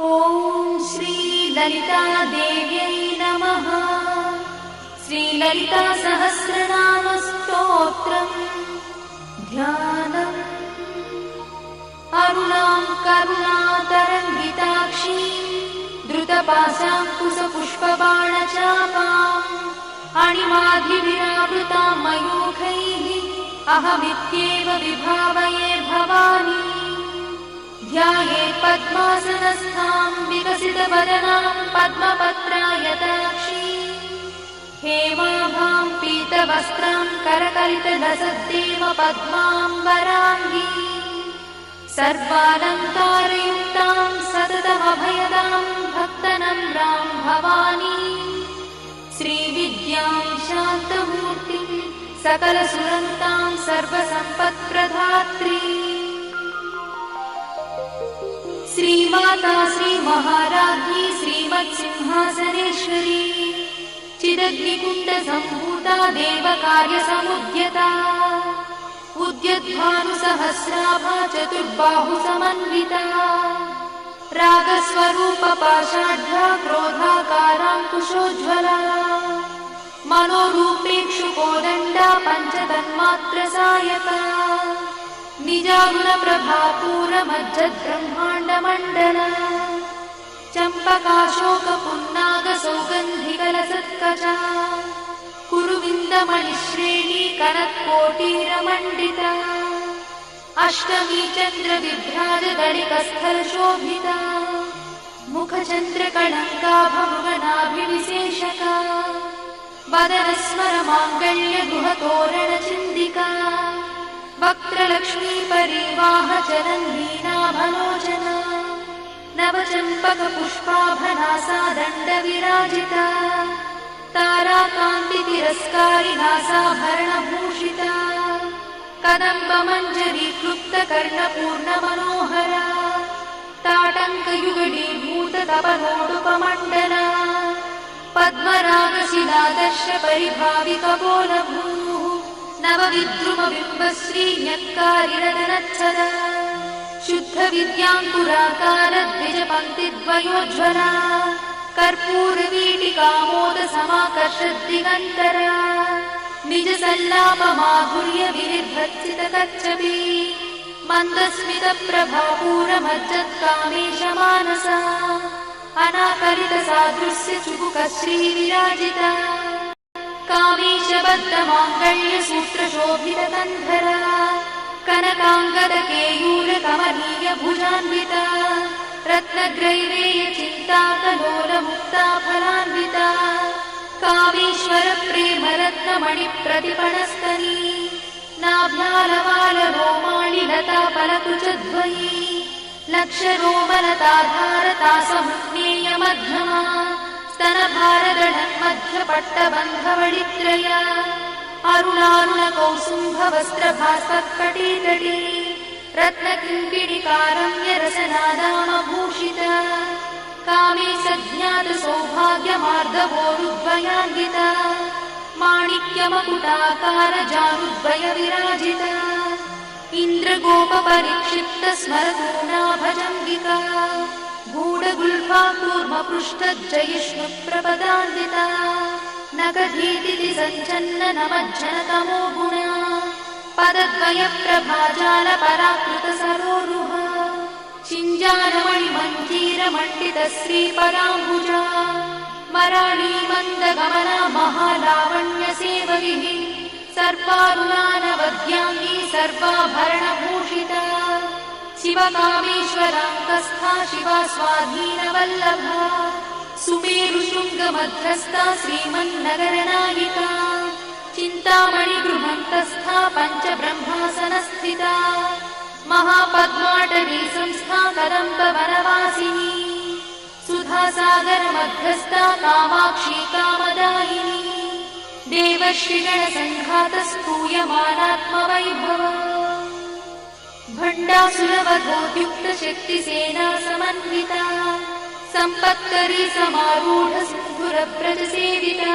ॐ श्री ललिता देव्यै नमः। श्री ललिता सहस्रनाम स्तोत्रम् ध्यानम्। अरुणां करुणातरङ्गिताक्षीं द्रुतपाशाङ्कुशपुष्पबाणचापाम् अणिमाधिविरावृतां मयूखैः अहमित्येव विभावये भवानी। ध्यायेत् पद्मासनस्थां विकसितवदनां पद्मपत्रायताक्षीं हेमाभां पीतवस्त्रां करकलितलसद्देव पद्माम्बराङ्गी सर्वालङ्कारयुक्तां सततमभयदां भक्तनम्रां भवानी। श्रीविद्यां शान्तमूर्तिं सकलसुरन्तां सर्वसम्पत्प्रदात्री श्रीमाता श्रीमहाराज्ञी श्रीमत्सिंहासनेश्वरी चिदग्निकुण्डसम्भूता देवकार्यसमुद्यता उद्यद्भानुसहस्राभा चतुर्बाहुसमन्विता रागस्वरूपपाषाढ्या क्रोधाकाराङ्कुशोज्ज्वला मनोरूपेक्षुकोदण्डा पञ्चतन्मात्रसायका निजागुणप्रभापूरमज्जद्ब्रह्माण्डमण्डला चम्पकाशोकपुन्नागसौगन्धिकलसत्कचा कुरुविन्दमणिश्रेणी कनत्कोटीरमण्डिता अष्टमी चन्द्रविभ्राजदलिकस्थलशोभिता मुखचन्द्रकलङ्काभमृगनाभिविशेषका वदनस्मरमाङ्गल्यगृहतोरणचिन्दिका वक्त्रलक्ष्मी परिवाहचरन्वीनाभलोचना नवचम्पकपुष्पाभनासा दण्डविराजिता ताराकान्तितिरस्कारिनासाभरणभूषिता कदम्बमञ्जरीक्लुप्तकर्णपूर्णमनोहरा ताटङ्कयुगलीभूततपनोडुपमण्डला पद्मरागशिलादर्शपरिभाविकबोलभूः नवविद्रुमबिम्बश्रीन्यक्कारिरदनच्छदा शुद्धविद्याङ्कुराकारद्विजपङ्क्तिद्वयोज्ज्वला कर्पूरवीटिकामोदसमाकर्षद्दिगन्तरा निजसल्लापमाधुर्यविनिर्भर्सितकच्छपी मन्दस्मितप्रभापूरमज्जत्कामेशमानसा अनाकलितसादृश्यचुबुकश्रीविराजिता कामेशबद्धमाङ्गल्यसूत्रशोभितकन्धरा कनकाङ्गदकेयूरकमनीयभुजान्विता रत्नग्रैवेयचिन्ताकलोलमुक्ता फलान्विता कामेश्वरप्रेमरत्नमणिप्रतिपणस्तनी नाभ्यालवालरोमाणिलताफलकुचद्वयी लक्षरोमलताधारता समुज्ञेयमध्यमा स्तनभारदळन्मध्यपट्टबन्धवळित्रया अरुणारुणकौसुम्भवस्त्रभास्पत्कटीतटी रत्नकिङ्किणिकारम्यरसनादामभूषिता कामे सज्ञातसौभाग्यमार्दवोरुद्वयान्विता माणिक्यमकुटाकारजानुद्वयविराजिता इन्द्रगोपपरिक्षिप्तस्मरतूणाभजङ्गिका गूढगुल्फा कूर्मपृष्ठज्जयिष्णुप्रपदान्विता नखधीतिसञ्चन्ननमज्जनतमो गुणा पदद्वयप्रभाजालपराकृतसरोरुहा चिञ्जानमणिमञ्जीरमण्डितश्रीपदाम्बुजा मराळीमन्दगमना महालावण्यसेवरिः सर्वारुणानवद्याङ्गी सर्वाभरणभूषिता शिवकामेश्वराङ्कस्था शिवा स्वाधीनवल्लभा सुमेरुशृङ्गमध्यस्था श्रीमन्नगरनायिका चिन्तामणिगृहन्तस्था पञ्चब्रह्मासनस्थिता महापद्माटवी संस्था कदम्बवनवासिनी सुधासागरमध्यस्था कामाक्षी कामदायिनी देवर्षिगणसङ्घातस्तूयमानात्मवैभवा भण्डासुरवधोद्युक्तशक्तिसेना समन्विता सम्पत्करी समारूढसिन्धुरव्रजसेविता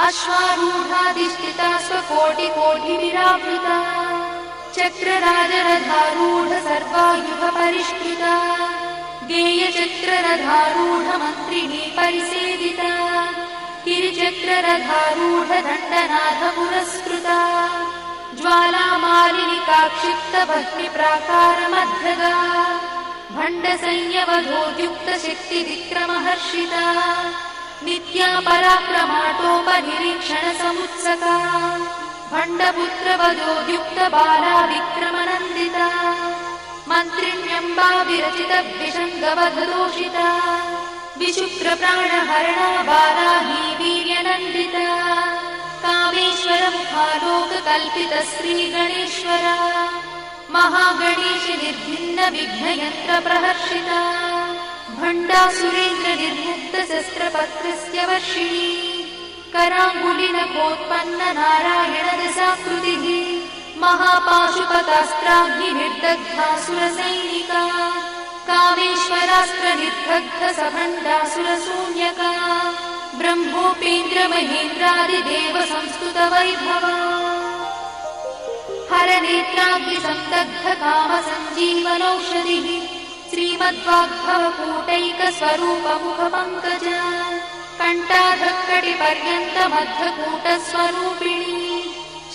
अश्वारूढाधिष्ठिता स्वकोटिकोटिविरावृता चक्रराजरथारूढ सर्वायुधपरिष्कृता गेयचक्ररथारूढमन्त्रिणी परिसेविता गिरिचक्ररथारूढदण्डनाथ पुरस्कृता ज्वालामालिनिकाक्षिप्तभक्तिप्राकारमध्यगा भण्डसंयवधोद्युक्तशक्तिविक्रमहर्षिता नित्या पराक्रमाटोपनिरीक्षणसमुत्सका भण्डपुत्रवधोद्युक्तबाला विक्रमनन्दिता मन्त्रिण्यम्बा विरचितविषङ्गवधदोषिता विशुक्रप्राणहरणा बाला हि वीर्यनन्दिता कामेश्वरमुखालोककल्पितश्रीगणेश्वरा महागणेश निर्भिन्नविघ्नयन्त्रप्रहर्षिता भण्डासुरेन्द्रनिर्मुक्तशस्त्रपत्रस्य वर्षिणी कराङ्गुलिनखोत्पन्ननारायणदशाकृतिः महापाशुपतास्त्राग्निर्दग्धासुरसैनिका कामेश्वरास्त्रनिर्दग्धसभण्डासुरशून्यका ब्रह्मोपेन्द्रमहेन्द्रादिदेवसंस्तुतवैभवा हरनेत्राग्निसन्दग्धकामसञ्जीवनौषधिः श्रीमद्वाग्भवकूटैकस्वरूपमुखपङ्कजा कण्ठाधक्कटिपर्यन्तमद्धकूटस्वरूपिणी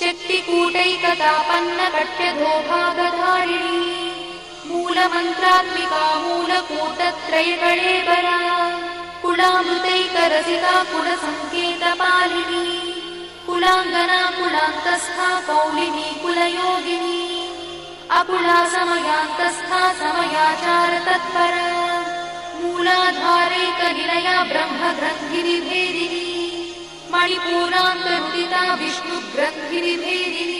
शक्तिकूटैकतापन्नकट्यधोभागधारिणी मूलमन्त्रात्मिका मूलकूटत्रयकळेबरा कुलामृतैकरसिका कुलसङ्केतपालिनी कुलाङ्गना कुलान्तस्था कौलिनी कुलयोगिनी अकुला समयान्तस्था समयाचारतत्परा मूलाधारैकनिलया ब्रह्मग्रन्थिनिभेदिनी मणिपूरान्तरुदिता विष्णुग्रन्थिनिभेदिनी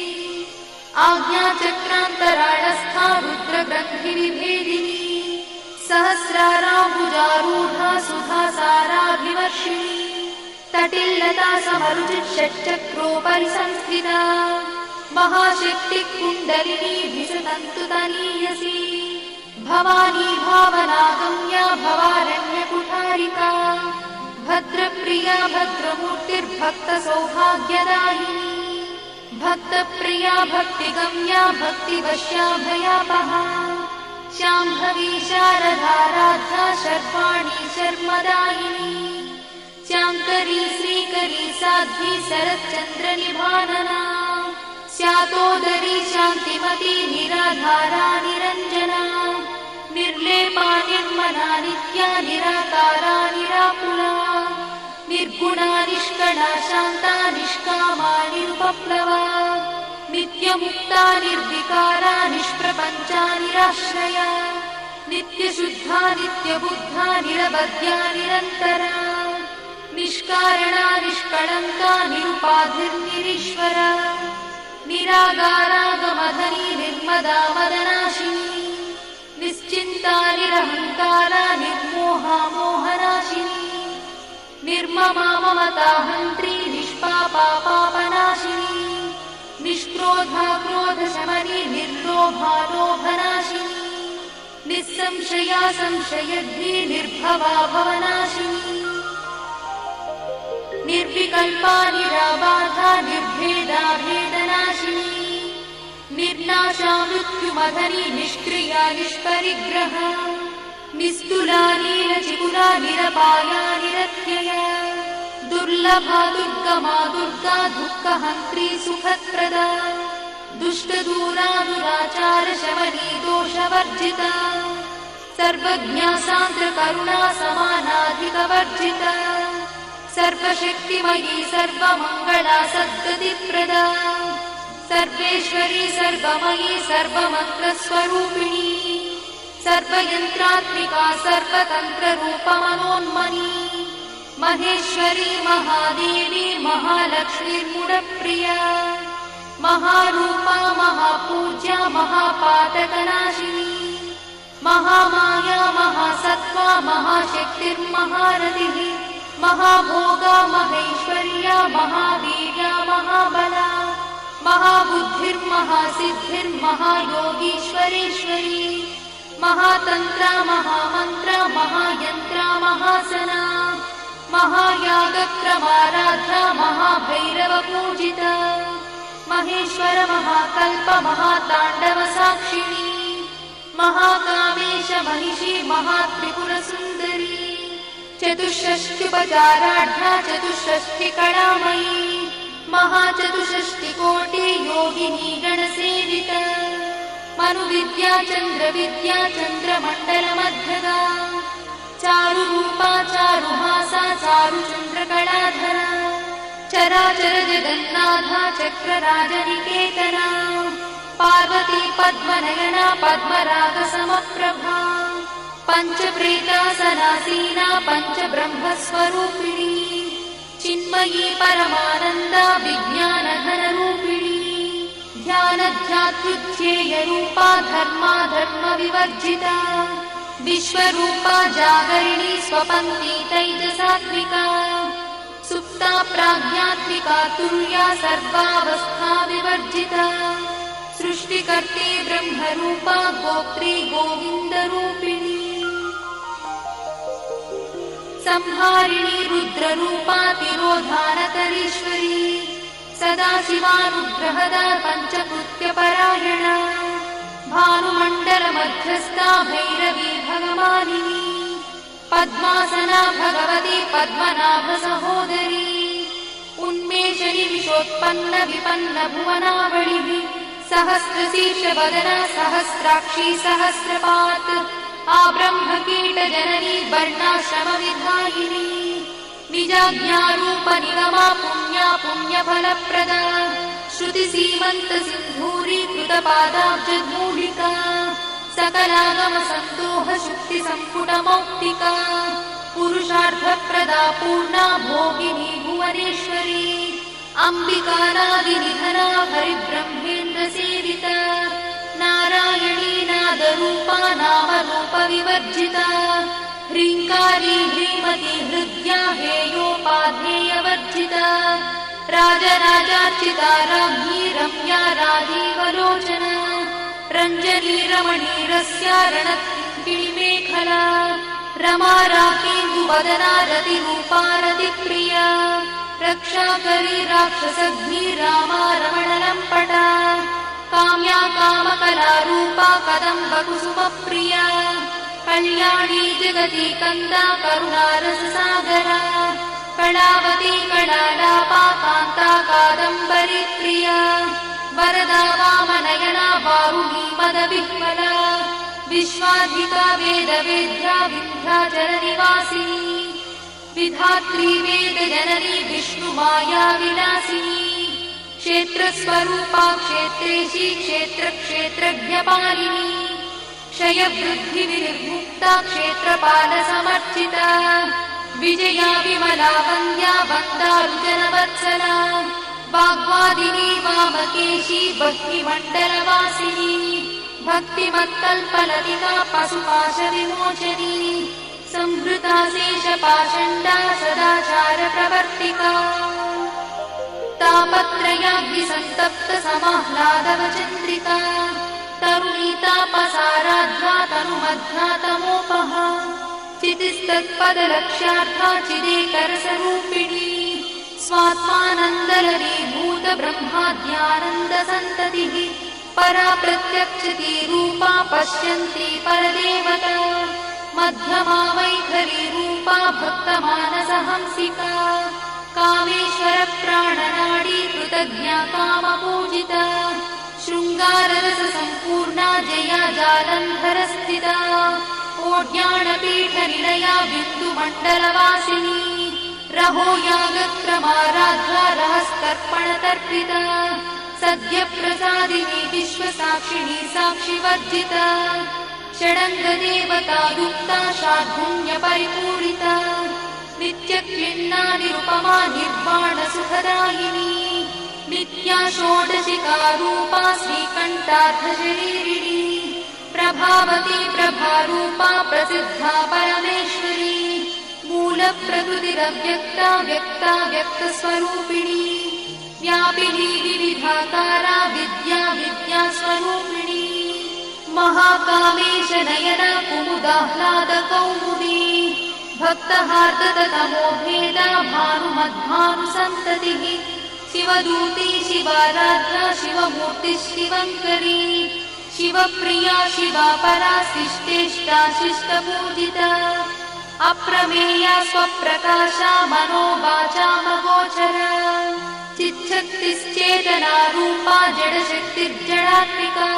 आज्ञाचक्रान्तराळस्था रुद्रग्रन्थिनिभेदिनी सहस्राराम्बुजारूढा सुधासाराभिवर्षिणी तटिल्लता समरुचिषट्चक्रोपरि संस्थिता महाशक्तिकुण्डलिनी विशतन्तुतनीयसी भवानी भावनागम्या भवारण्यकुठारिका भद्रप्रिया भद्रमूर्तिर्भक्तसौभाग्यदायिनी भक्तप्रिया भक्तिगम्या भक्तिवश्या भयापहा शाम्भवी शारदाराध्या शर्वाणी शर्मदायिनी शाङ्करी श्रीकरी साध्वी शरच्चन्द्रनिभानना स्यातोदरी शान्तिमती निराधारा निरञ्जना निर्लेपा निर्मला नित्या निराकारा निराकुला निर्गुणा निष्कला शान्ता निष्कामा निरुपप्लवा नित्यमुक्ता निर्विकारा निष्प्रपञ्चा निराश्रया नित्यशुद्धा नित्यबुद्धा निरवध्या निरन्तरा निष्कारणा निष्कळङ्का निरुपाधिर्निरीश्वरा निरागारागमधनी निर्मदा मदनाशिनी निश्चिन्ता निरहङ्कारा निर्मोहा मोहनाशिनी निर्ममा ममताहन्त्री निष्पापा पापनाशिनी निष्क्रोधा क्रोधशमनी निर्लोभा लोभनाशिनी निस्संशया संशयद्धी निर्भवा भवनाशिनी निर्विकल्पा निराबाधा निर्भेदा भेदनाशिनी निर्नाशा मृत्युमधनी निष्क्रिया निष्परिग्रहा निस्तुला नीलचिकुला निरपाया निरत्यया दुर्लभा दुर्गमा दुर्गा दुःखहन्त्री सुखप्रदा दुष्टदूरा दुराचारशमनी दोषवर्जिता सर्वज्ञा सान्द्रकरुणा समानाधिकवर्जिता सर्वशक्तिमयी सर्वमङ्गला सद्गतिप्रदा सर्वेश्वरी सर्वमयी सर्वमन्त्रस्वरूपिणी सर्वयन्त्रात्मिका सर्वतन्त्ररूपमनोन्मनी महेश्वरी महादेवी महालक्ष्मीर्मुडप्रिया महारूपा महापूज्या महापातकनाशिनी महामाया महासत्त्वा महाशक्तिर्महारथिः महाभोगा महेश्वर्या महावीर्या महाबला महाबुद्धिर्महासिद्धिर्महायोगीश्वरेश्वरी महातन्त्रा महामन्त्रा महायन्त्रा महासना महायागक्रमाराध्या महाभैरवपूजिता महेश्वर महाकल्प महाताण्डवसाक्षिणी महाकामेश महिषी महात्रिपुरसुन्दरी चतुष्षष्ट्युपचाराढ्या चतुष्षष्टिकलामयी महाचतुष्षष्टिकोटि योगिनी गणसेविता मनुविद्या चन्द्रविद्या चन्द्रमण्डलमध्यगा चारुरूपा चारुहासा चारुचन्द्रकलाधरा चराचर जगन्नाथा चक्रराजनिकेतना पार्वती पद्मनयना पद्मरागसमप्रभा पञ्चप्रेतासनासीना पञ्चब्रह्मस्वरूपिणी चिन्मयी परमानन्दा विज्ञानघनरूपिणी ध्यानध्यातृध्येयरूपा धर्मा धर्मविवर्जिता विश्वरूपा जागरिणी स्वपन्ती तैजसात्मिका सुप्ता प्राज्ञात्मिका तुर्या सर्वावस्था विवर्जिता सृष्टिकर्त्री ब्रह्मरूपा गोत्री गोविन्दरूपिणी संहारिणी रुद्ररूपा तिरोधानकरीश्वरी सदाशिवानुग्रहदा पञ्चकृत्यपरायणा भानुमण्डलमध्यस्था भैरवी भगवानिनी पद्मासना भगवती पद्मनाभसहोदरी उन्मेषणि विशोत्पन्न विपन्न भुवनावलिः सहस्रशीर्षवदना सहस्राक्षी सहस्रपात् आब्रह्मकीटजननी वर्णाश्रमविधायिनी निजाज्ञारूप निगमा पुण्या पुण्यफलप्रदा श्रुतिसीमन्तसिन्धूरीकृतपादाब्जधूलिका सकलागमसन्दोह शुक्तिसम्पुटमौक्तिका पुरुषार्थप्रदा पूर्णा भोगिनी भुवनेश्वरी अम्बिकानादिनिधना हरिब्रह्मेन्द्रसेविता नारायणी नादरूपा नामरूपविवर्जिता ह्रीङ्कारी ह्रीमती हृद्या हेयोपाध्येयवर्जिता राजराजार्चिता राज्ञी रम्या राजीवलोचना रञ्जनी रमणीरस्या रणकिङ्किणीमेखला रमा राकेन्दुवदना रतिरूपा रतिप्रिया रक्षाकरी राक्षसग्नी रामा रमणलम्पटा काम्या कामकलारूपा कदम्बकुसुमप्रिया कल्याणी जगती कन्दा करुणारससागरा कलावती कलालापा कान्ता कादम्बरी प्रिया वरदा वामनयना वारुणी मदविह्वला विश्वाधिका वेदवेद्या विन्ध्याचलनिवासिनी विधात्री वेदजननी विष्णुमाया विलासिनी क्षेत्रस्वरूपा क्षेत्रेशी क्षेत्रक्षेत्रज्ञपालिनी क्षयवृद्धिविर्मुक्ता क्षेत्रपालसमर्चिता विजया विमला वन्द्या वन्दारुजनवत्सला वाग्वादिनी वामकेशी भक्तिमण्डलवासिनी भक्तिमत्कल्पलतिका पशुपाशविमोचनी संहृता शेषपाषण्डा सदाचारप्रवर्तिका तापत्रयाग्निसन्तप्त समाह्लादवचन्द्रिका तरुणीतापसाराध्या तनुमध्या तमोपहा चितिस्तत्पदलक्ष्यार्था चिदेकरसरूपिणी स्वात्मानन्दलरीभूत ब्रह्माद्यानन्दसन्ततिः परा प्रत्यक्षती रूपा पश्यन्ती परदेवता मध्यमा वैखरी रूपा भक्तमानसहंसिका कामेश्वरप्राणनाडी कृतज्ञा कामपूजिता शृङ्गाररससम्पूर्णा जया जालन्धरस्थिता ओड्याणपीठनिलया बिन्दुमण्डलवासिनी रहो यागक्रमाराध्या रहस्तर्पणतर्पिता सद्यप्रसादिनी विश्वसाक्षिणी साक्षिवर्जिता षडङ्गदेवता युक्ता शार्दूल्यपरिपूरिता नित्यक्लिन्ना निरुपमा निर्वाणसुखदायिनी नित्या षोडशिकारूपा श्रीकण्ठार्थशरीरिणी प्रभावती प्रभारूपा प्रसिद्धा परमेश्वरी मूलप्रकृतिरव्यक्ता व्यक्ता व्यक्तस्वरूपिणी व्यापिनी विविधाकारा विद्या विद्यास्वरूपिणी महाकामेश नयना कुमुदाह्लादकौमुदी भक्तहार्दतमो भेदा भानुमद्भानुसन्ततिः शिवदूती शिवाराध्या शिवमूर्तिः शिवङ्करी शिवप्रिया शिवा परा शिष्टेष्टा शिष्टपूजिता अप्रमेया स्वप्रकाशा मनोवाचामगोचरा चिच्छक्तिश्चेतना रूपा जडशक्तिर्जडात्मिका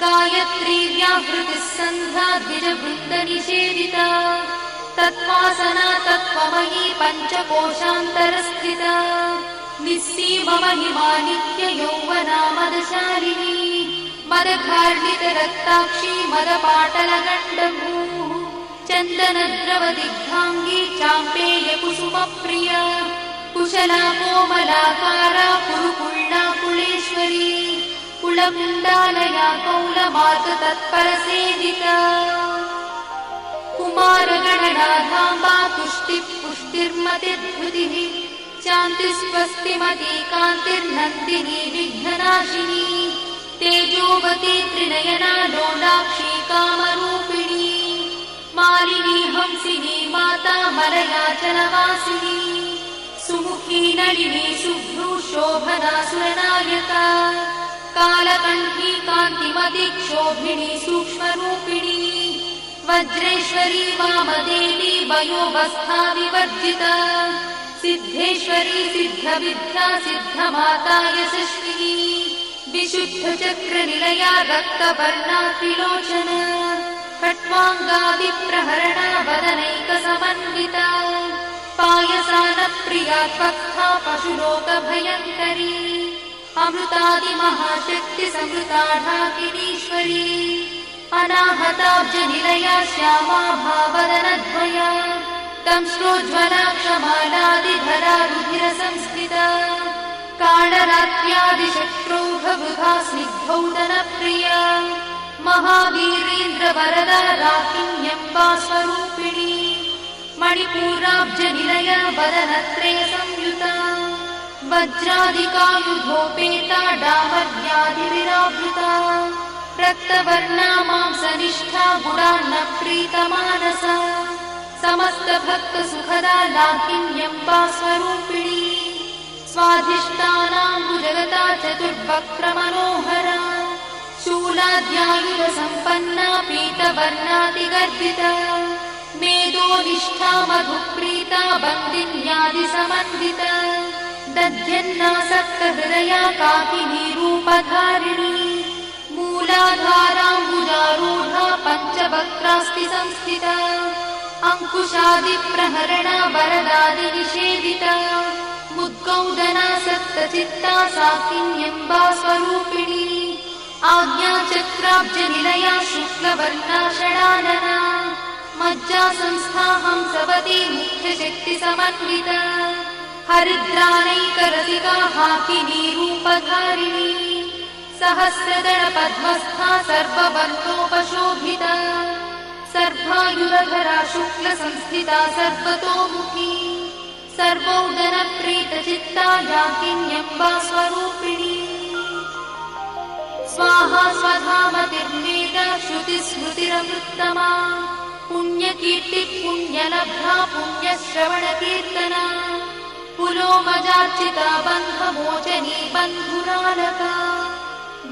गायत्री व्याहृतिः सन्ध्या द्विजवृन्दनिषेविता तत्त्वासना तत्त्वमयी पञ्चकोशान्तरस्थिता निस्सीममहिमा नित्ययौवना मदशालिनी मदघार्णितरक्ताक्षी मदपाटलगण्डभूः चन्दनद्रवदिग्धाङ्गी चाम्पेयकुसुमप्रिया कुशला कोमलाकारा कुरुकुळ्ळा कुलेश्वरी कुलकुण्डालया कौलमार्गतत्परसेविता कुमारगणनाधाम्बा तुष्टिः पुष्टिर्मतिर्धृतिः शान्तिस्वस्तिमती कान्तिर्नन्दिनी विघ्ननाशिनी तेजोवती त्रिनयना लोलाक्षी कामरूपिणी मालिनी हंसिनी माता मलयाचलवासिनी सुमुखी नलिनी शुभ्रू शोभना सुरनायका कालकण्ठी कान्तिमती क्षोभिणी सूक्ष्मरूपिणी वज्रेश्वरी वामदेवी वयोवस्था विवर्जिता सिद्धेश्वरी सिद्धविद्या सिद्धमाता यशस्विनी विशुद्धचक्रनिलया रक्तवर्णा त्रिलोचना खट्वाङ्गा विप्रहरणा वदनैकसमन्विता पायसानप्रिया त्वक्था पशुलोकभयङ्करी अमृतादिमहाशक्तिसमृता ढाकिनीश्वरी अनाहताब्जनिलया श्यामा भावदनद्वया दंश्रोज्ज्वला क्षमालादिधरा रुधिरसंस्थिता कालरात्र्यादिशत्रुघवृथा स्निग्धौदनप्रिया महावीरेन्द्रवरदा राकिन्यम्बा स्वरूपिणी मणिपूराब्जनिलया वदनत्रयसंयुता वज्रादिकायुधोपेता डामर्यादिविरावृता रक्तवर्णा मांसनिष्ठा गुणान्नप्रीतमानसा समस्तभक्तसुखदा लाकिन्यम्बा स्वरूपिणी स्वाधिष्ठानाम्बुजगता चतुर्वक्त्रमनोहरा शूलाद्यायुधसम्पन्ना पीतवर्णातिगर्भिता मेदोनिष्ठा मधुप्रीता बन्दिन्यादिसमन्विता दध्यन्नासक्तहृदया काकिनी रूपधारिणी मूलाधाराम्बुजारूढा पञ्चवक्त्रास्ति संस्थिता अङ्कुशादिप्रहरणा वरदादिनिषेविता मुद्गौदना सप्तचित्ता साकिन्यम्बा स्वरूपिणी आज्ञाचक्राब्जनिलया शुक्लवर्णा षडानना मज्जा संस्था हंसवती मुख्यशक्तिसमन्विता हरिद्रानैकरसिका हाकिनी रूपधारिणी सहस्रदलपद्मस्था सर्ववर्णोपशोभिता सर्वायुधरा शुक्लसंस्थिता सर्वतोमुखी सर्वौदनप्रीतचित्ता याकिन्यम्बा स्वरूपिणी स्वाहा स्वधामतिर्मेधा श्रुतिस्मृतिरमृत्तमा पुण्यकीर्तिः पुण्यलब्धा पुण्यश्रवणकीर्तना पुलोमजार्चिता बन्धमोचनी बन्धुरालका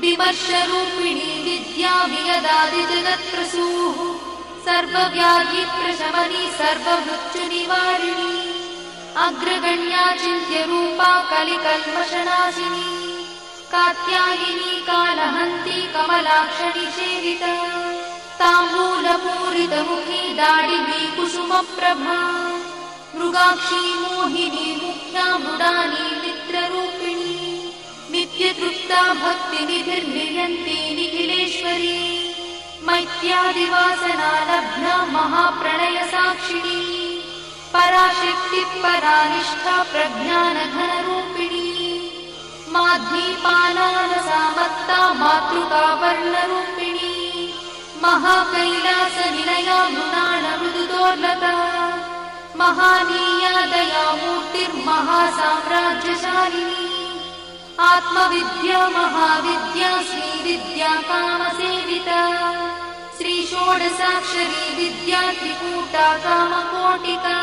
विमर्शरूपिणी विद्या वियदादिजगत्प्रसूः सर्वव्याधिप्रशमनी सर्वमृत्युनिवारिणी अग्रगण्या चिन्त्यरूपा कलिकल्मषनाशिनी कात्यायिनी कालहन्ती कमलाक्षनिषेविता ताम्बूलपूरितमुखी दाडिवी कुसुमप्रभा मृगाक्षी मोहिनी मुख्या मृडानी मित्ररूपिणी नित्यतृप्ता भक्तिनिधिर्निर्यन्ती निखिलेश्वरी मैत्यादिवासना लब्धा महाप्रणयसाक्षिणी पराशक्तिः परानिष्ठा प्रज्ञानघनरूपिणी माध्वीपानानसामत्ता मातृका वर्णरूपिणी महाकैलासनिलया मृणालमृदुदोर्लता महानीया दयामूर्तिर्महासाम्राज्यशालिनी आत्मविद्या महाविद्या श्रीविद्या कामसेविता श्रीषोडशाक्षरी विद्या त्रिकूटा कामकोटिका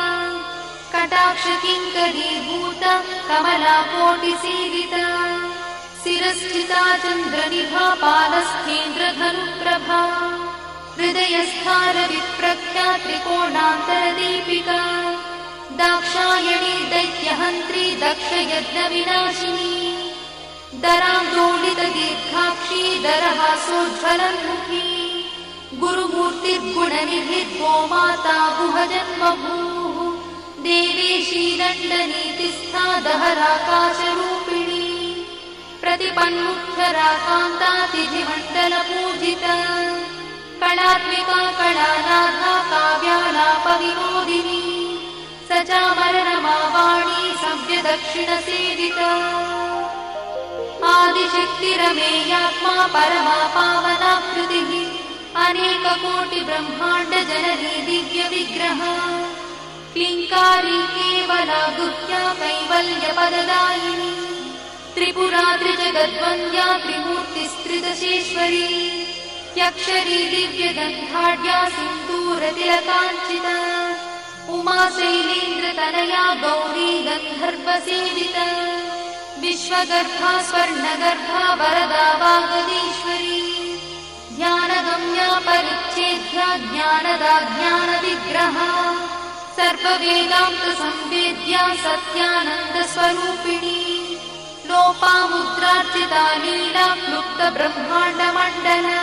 कटाक्षकिङ्करीभूता कमलाकोटिसेविता शिरस्थिता चन्द्रनिभा पालस्थेन्द्रधनुप्रभा हृदयस्थारविप्रख्या त्रिकोणान्तरदीपिका दाक्षायणी दैत्यहन्त्री दक्षयज्ञविनाशिनी दरान्दोलितदीर्घाक्षी दरहासोज्ज्वलन्मुखी गुरुमूर्तिर्गुणनिधि गोमाता गुहजन्मभूः देवेशी दण्डनीतिस्था दहराकाशरूपिणी प्रतिपन्मुख्यराकान्तातिथिमण्डलपूजिता कलात्मिका कलानाथा काव्यालापविनोदिनी सचामररमावाणी सव्यदक्षिणसेविता आदिशक्तिरमेयात्मा परमा पावनाकृतिः अनेककोटिब्रह्माण्डजननी दिव्यविग्रह क्लिङ्कारी केवला गुह्या कैवल्यपददायिनी त्रिपुरा त्रिजगद्वन्द्या त्रिमूर्तिस्त्रिदशेश्वरी यक्षरी दिव्यगन्धाढ्या सिन्दूरतिलकाञ्चिता उमा शैलेन्द्रतनया गौरी गन्धर्वसेविता विश्वगर्भा स्वर्णगर्भा वरदा वागदीश्वरी ध्यानगम्या परिच्छेद्या ज्ञानदा ज्ञानविग्रहा सर्ववेदान्तसंवेद्या सत्यानन्दस्वरूपिणी लोपामुद्रार्चिता लीला क्लुप्तब्रह्माण्डमण्डला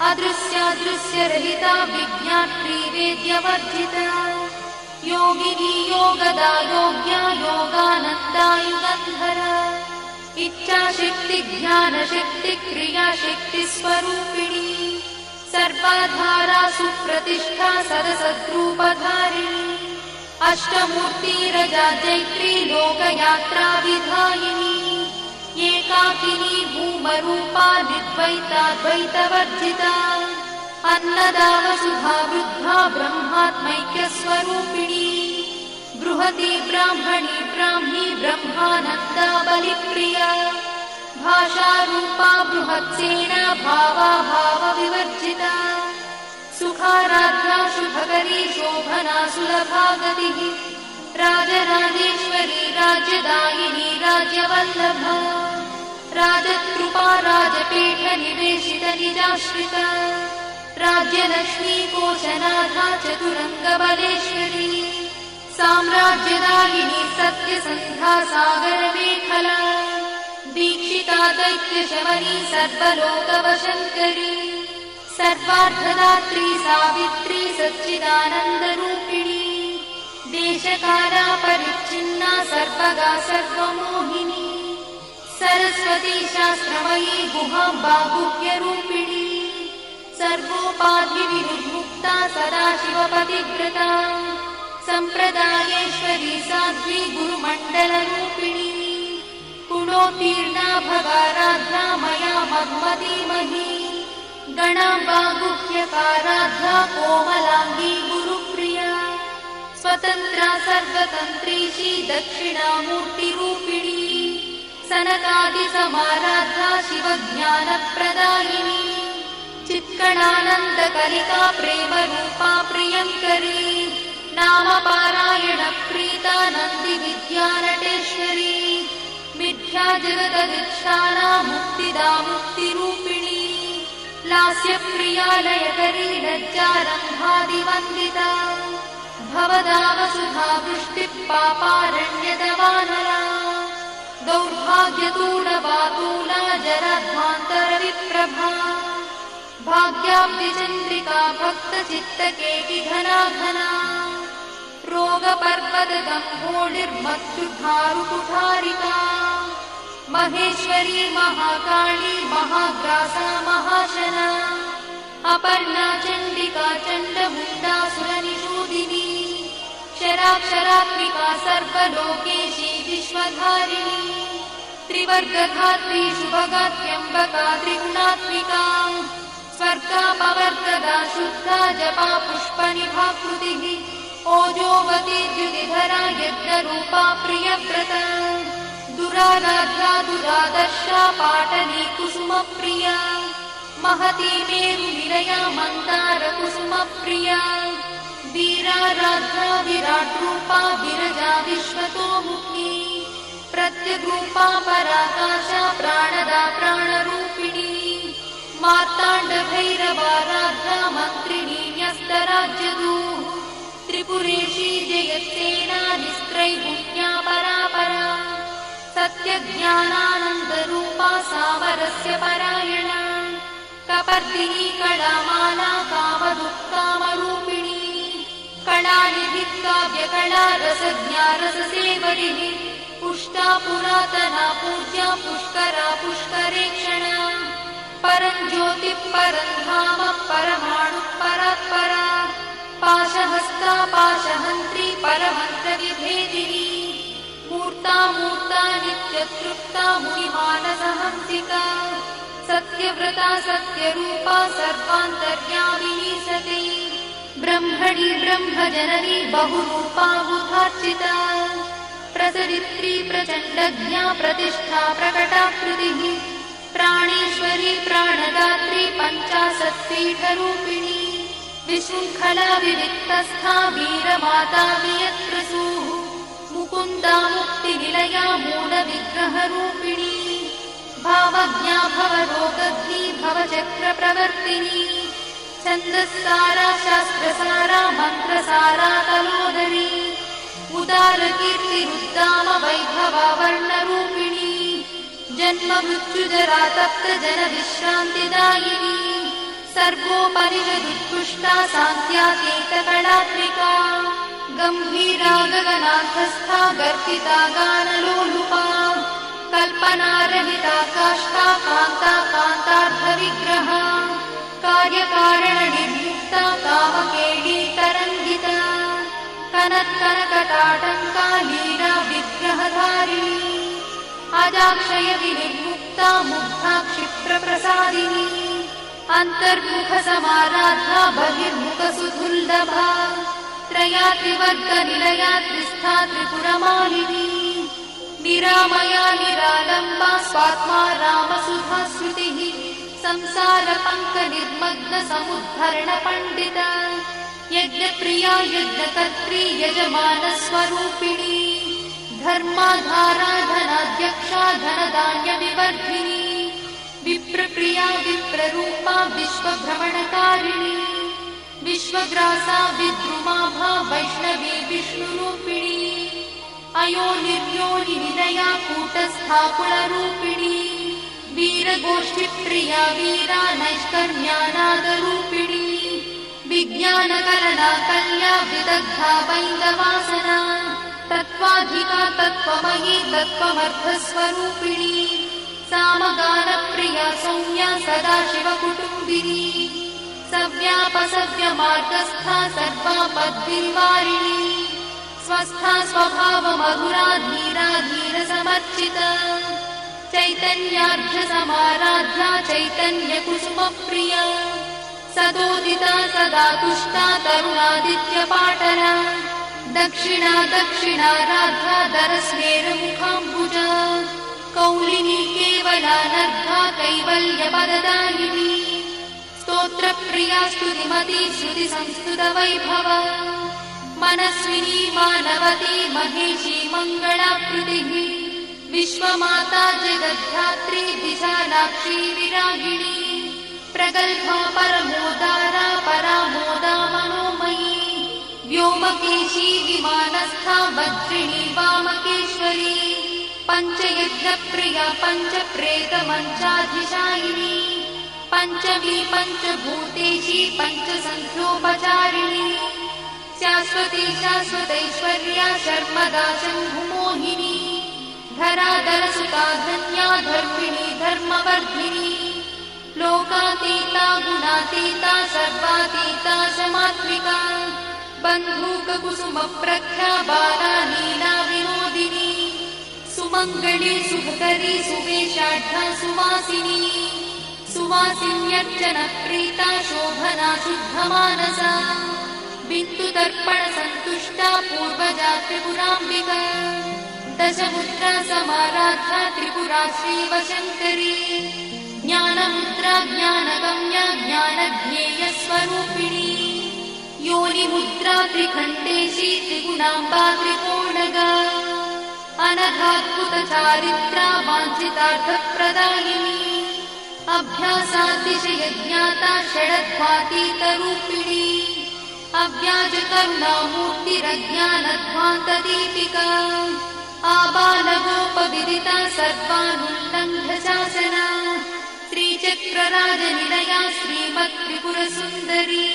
अदृश्यादृश्यरहिता विज्ञात्री वेद्यवर्जिता योगिनी योगदा योग्या योगानन्दा युगन्धरा इच्छाशक्ति ज्ञानशक्ति क्रियाशक्ति स्वरूपिणी सर्वाधारा सुप्रतिष्ठा सदसद्रूपधारिणी अष्टमूर्तिरजा जैत्री लोकयात्रा विधायिनी एकाकिनी भूमरूपा निर्द्वैताद्वैतवर्जिता अन्नदा वसुधा वृद्धा ब्रह्मात्मैक्यस्वरूपिणी बृहती ब्राह्मणी ब्राह्मी ब्रह्मानन्दा बलिप्रिया भाषारूपा बृहत्सेना भावा भावविवर्जिता सुखाराध्या शुभकरी शोभना सुलभा गतिः राजराजेश्वरी राज्यदायिनी राज्यवल्लभा राजकृपा राजपीठ निवेशित निजाश्रिता राज्यलक्ष्मी कोशनाथा चतुरङ्गबलेश्वरी साम्राज्यदायिनी सत्यसन्धा सागरमेखला दीक्षिता दैत्यशमनी सर्वलोकवशङ्करी सर्वार्थदात्री सावित्री सच्चिदानन्दरूपिणी देशकाला परिच्छिन्ना सर्वगा सर्वमोहिनी सरस्वती शास्त्रमयी गुहाम्बा गुह्यरूपिणी सर्वोपाधिविनिर्मुक्ता सदाशिवपतिव्रता सम्प्रदायेश्वरी साध्वी गुरुमण्डलरूपिणी गुणोत्तीर्णा भगाराध्या मया मधुमतीमही गणाम्बा गुह्यकाराध्या कोमलाङ्गी गुरुप्रिया स्वतन्त्रा सर्वतन्त्रीशी दक्षिणामूर्तिरूपिणी सनकादिसमाराध्या शिवज्ञानप्रदायिनी चित्कणानन्दकलिका प्रेमरूपा प्रियङ्करी नामपारायणप्रीता नन्दिविद्यानटेश्वरी मिथ्या जगदधिष्ठाना मुक्तिदा मुक्तिरूपिणी लास्यप्रिया लयकरी लज्जारम्भादिवन्दिता भवदा वसुधा वृष्टिः पापारण्यदवानला दौर्भाग्यतूलवातूला जराध्वान्तरविप्रभा भाग्याब्धिचन्द्रिका भक्तचित्तकेकिघना घना रोगपर्वतगम्भोलिर्मत्युद्धारुकुठारिका महेश्वरी महाकाली महाग्रासा महाशना अपर्णा चण्डिका चण्डमुण्डासुरनिषूदिनी क्षराक्षरात्मिका सर्वलोकेशी विश्वधारिणी त्रिवर्गधात्री शुभगात्यम्बका त्रिगुणात्मिका स्वर्गापवर्गदा शुद्धा जपा पुष्पनिभाकृतिः ओजोवती द्युतिधरा यज्ञरूपा प्रियव्रता दुराराध्या दुरादर्शा पाटली कुसुमप्रिया महती मेरुनिलया मन्दारकुसुमप्रिया वीराराध्या विराट्रूपा विरजा विश्वतोमुखी प्रत्यग्रूपा पराकाशा प्राणदा प्राणरूपिणी मार्ताण्डभैरवाराध्या मन्त्रिणी न्यस्तराज्यदूः त्रिपुरेशी जयत्सेना निस्त्रैगुण्या परापरा सत्यज्ञानानन्दरूपा सामरस्य परायणा कपर्दिनी कलामाला कामदुःकामरूपिणी कलानिधिः काव्यकला रसज्ञा रससेवरिः पुष्टा पुरातना पूज्या पुष्करा पुष्करेक्षणा परं ज्योतिः परं धाम परमाणुः परात्परा पाशहस्ता पाशहन्त्री परमन्त्रविभेदिनी मूर्ता मूर्ता नित्यतृप्ता मुनिमानसहंसिका सत्यव्रता सत्यरूपा सर्वान्तर्यामिनी सती ब्रह्मणि ब्रह्मजननी बहुरूपा बुधार्चिता प्रसरित्री प्रचण्डज्ञा प्रतिष्ठा प्रकटाकृतिः प्राणेश्वरी प्राणदात्री पञ्चाशत्पीठरूपिणी विशृङ्खला विविक्तस्था वीरमाता वियत्रसूः मुकुन्दा मुक्तिनिलया मूलविग्रहरूपिणी भावज्ञा भवरोगग्नी भवचक्रप्रवर्तिनी छन्दस्सारा शास्त्रसारा मन्त्रसारा तलोदरी उदारकीर्तिरुद्दाम वैभवा वर्णरूपिणी जन्म मृत्युजरा तप्त जनविश्रान्तिदायिनी सर्वोपनिषदुत्कृष्टा सान्त्यातीतकलात्मिका गम्भीरा गगनाथस्था गर्भिता गानलोलुपा कल्पनारहिता काष्ठा कान्ता कान्तार्थविग्रहा कार्यकारणनिर्मुक्ता कामकेली तरङ्गिता कनत्कनकटाटङ्का लीला विग्रहधारिणी अजाक्षय विनिर्मुक्ता मुग्धा क्षिप्रप्रसादिनी अन्तर्मुखसमाराधा बहिर्मुखसुदुर्लभा त्रया त्रिवर्गनिलया त्रिस्था त्रिपुरमालिनी निरामया निरालम्बा स्वात्मा रामसुधा श्रुतिः संसारपङ्कनिर्मग्नसमुद्धरणपण्डिता यज्ञप्रिया यज्ञकर्त्री यजमानस्वरूपिणी धर्माधारा धनाध्यक्षा धनधान्यविवर्धिनी विप्रप्रिया विप्ररूपा विश्वभ्रमणकारिणी विश्वग्रासा विद्रुमाभा वैष्णवी विष्णुरूपिणी अयोनिर्योनिनिलया कूटस्था कुलरूपिणी वीरगोष्ठिप्रिया वीरा नैष्कर्म्यानादरूपिणी विज्ञानकरणा कल्या विदग्धा वैन्दवासना तत्त्वाधिका तत्त्वमयी तत्त्वमर्थस्वरूपिणी सामगानप्रिया सौम्या सदाशिवकुटुम्बिनी सव्यापसव्यमार्गस्था सर्वापद्विनिवारिणी स्वस्था स्वभावमधुरा धीरा धीरसमर्चिता चैतन्यार्घ्यसमाराध्या चैतन्यकुसुमप्रिया सदोदिता सदा तुष्टा तरुणादित्यपाटला दक्षिणा दक्षिणाराध्या दरस्मेरमुखाम्बुजा कौलिनी केवलानर्घा कैवल्यपददायिनी स्तोत्रप्रिया स्तुतिमती श्रुतिसंस्तुतवैभवा मनस्विनी मानवती महेशी मङ्गलाकृतिः विश्वमाता जगद्धात्री विशालाक्षी विरागिणी प्रगल्भा परमोदारा परामोदा मनोमयी व्योमकेशी विमानस्था वज्रिणी वामकेश्वरी पञ्चयज्ञप्रिया पञ्चप्रेतमञ्चाधिशायिनी पञ्चमी पञ्चभूतेशी पञ्चसङ्ख्योपचारिणी शाश्वती शाश्वतैश्वर्या शर्मदा शम्भुमोहिनी धराधरसुता धन्या धर्मिणी धर्मवर्धिनी लोकातीता गुणातीता सर्वातीता समात्मिका बन्धूककुसुमप्रख्या बाला लीला विनोदिनी सुमङ्गली सुभकरी सुवेशाढ्या सुवासिनी सुवासिन्यर्चनप्रीता शोभना शुद्धमानसा बिन्दुदर्पणसन्तुष्टा पूर्वजा त्रिपुराम्बिका दशमुद्रा समाराध्या त्रिपुरा श्रीवशङ्करी ज्ञानमुद्रा ज्ञानगम्या ज्ञानध्येयस्वरूपिणी योनिमुद्रा त्रिखण्डेशी त्रिगुणाम्बा त्रिकोणगा अनघाद्भुतचारित्रा वाञ्छितार्थप्रदायिनी अभ्यासातिशयज्ञाता षडध्वातीतरूपिणी अव्याजकरुणामूर्तिरज्ञानध्वान्तदीपिका आबालगोपविदिता सर्वानुल्लङ्घ्य शासना श्रीचक्रराजनिलया श्रीमत्त्रिपुरसुन्दरी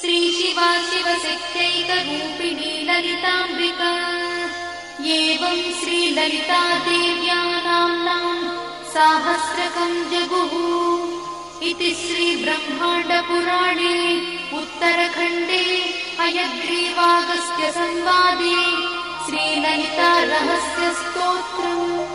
श्रीशिवा शिवशक्त्यैकरूपिणी ललिताम्बिका एवं श्रीललितादेव्या नाम्नां साहस्रकं जगुः इति श्रीब्रह्माण्डपुराणे उत्तरखण्डे हयग्रीवागस्त्यसंवादे श्रीललितारहस्यस्तोत्रम्।